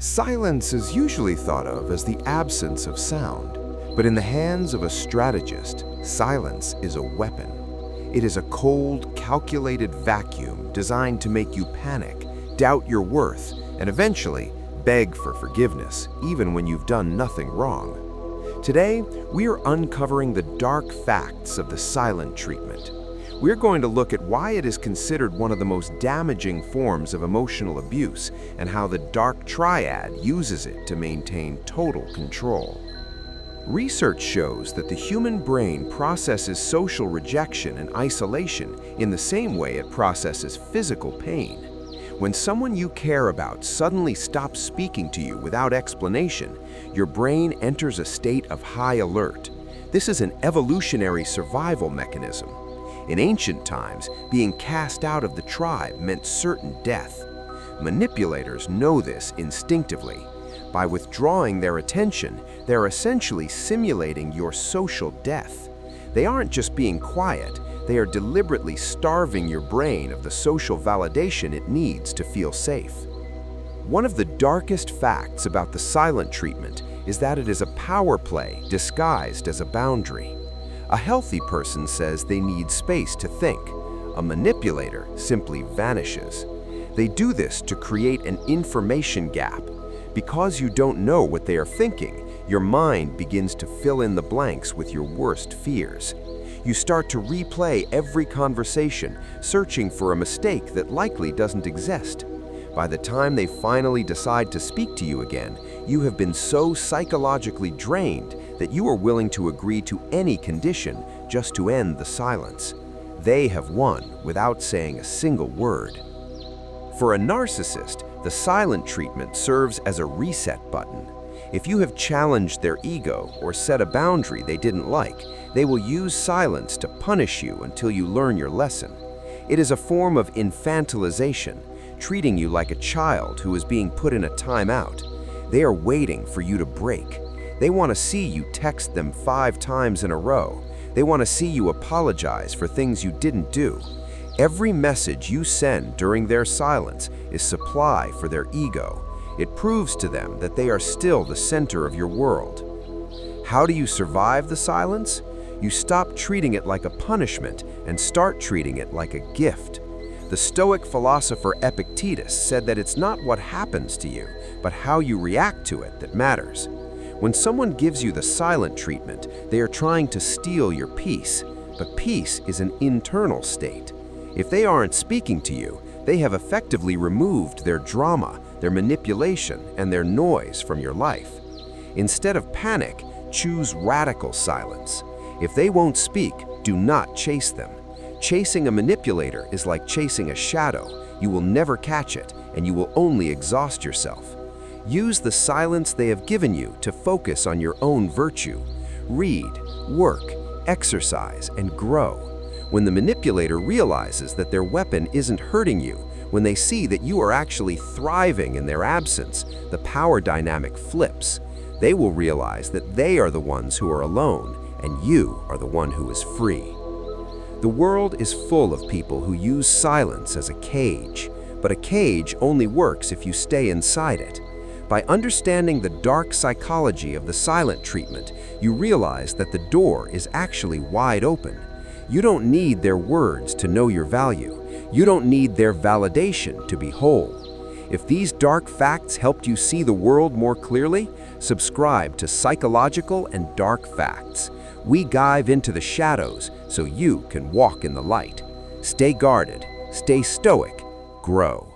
Silence is usually thought of as the absence of sound, but in the hands of a strategist, silence is a weapon. It is a cold, calculated vacuum designed to make you panic, doubt your worth, and eventually beg for forgiveness, even when you've done nothing wrong. Today, we are uncovering the dark facts of the silent treatment. We're going to look at why it is considered one of the most damaging forms of emotional abuse and how the Dark Triad uses it to maintain total control. Research shows that the human brain processes social rejection and isolation in the same way it processes physical pain. When someone you care about suddenly stops speaking to you without explanation, your brain enters a state of high alert. This is an evolutionary survival mechanism. In ancient times, being cast out of the tribe meant certain death. Manipulators know this instinctively. By withdrawing their attention, they're essentially simulating your social death. They aren't just being quiet, they are deliberately starving your brain of the social validation it needs to feel safe. One of the darkest facts about the silent treatment is that it is a power play disguised as a boundary. A healthy person says they need space to think. A manipulator simply vanishes. They do this to create an information gap. Because you don't know what they are thinking, your mind begins to fill in the blanks with your worst fears. You start to replay every conversation, searching for a mistake that likely doesn't exist. By the time they finally decide to speak to you again, you have been so psychologically drained that you are willing to agree to any condition just to end the silence. They have won without saying a single word. For a narcissist, the silent treatment serves as a reset button. If you have challenged their ego or set a boundary they didn't like, they will use silence to punish you until you learn your lesson. It is a form of infantilization, treating you like a child who is being put in a timeout. They are waiting for you to break. They want to see you text them 5 times in a row. They want to see you apologize for things you didn't do. Every message you send during their silence is supply for their ego. It proves to them that they are still the center of your world. How do you survive the silence? You stop treating it like a punishment and start treating it like a gift. The Stoic philosopher Epictetus said that it's not what happens to you, but how you react to it that matters. When someone gives you the silent treatment, they are trying to steal your peace, but peace is an internal state. If they aren't speaking to you, they have effectively removed their drama, their manipulation, and their noise from your life. Instead of panic, choose radical silence. If they won't speak, do not chase them. Chasing a manipulator is like chasing a shadow. You will never catch it, and you will only exhaust yourself. Use the silence they have given you to focus on your own virtue. Read, work, exercise, and grow. When the manipulator realizes that their weapon isn't hurting you, when they see that you are actually thriving in their absence, the power dynamic flips. They will realize that they are the ones who are alone, and you are the one who is free. The world is full of people who use silence as a cage, but a cage only works if you stay inside it. By understanding the dark psychology of the silent treatment, you realize that the door is actually wide open. You don't need their words to know your value. You don't need their validation to be whole. If these dark facts helped you see the world more clearly, subscribe to Psychological and Dark Facts. We dive into the shadows so you can walk in the light. Stay guarded, stay stoic, grow.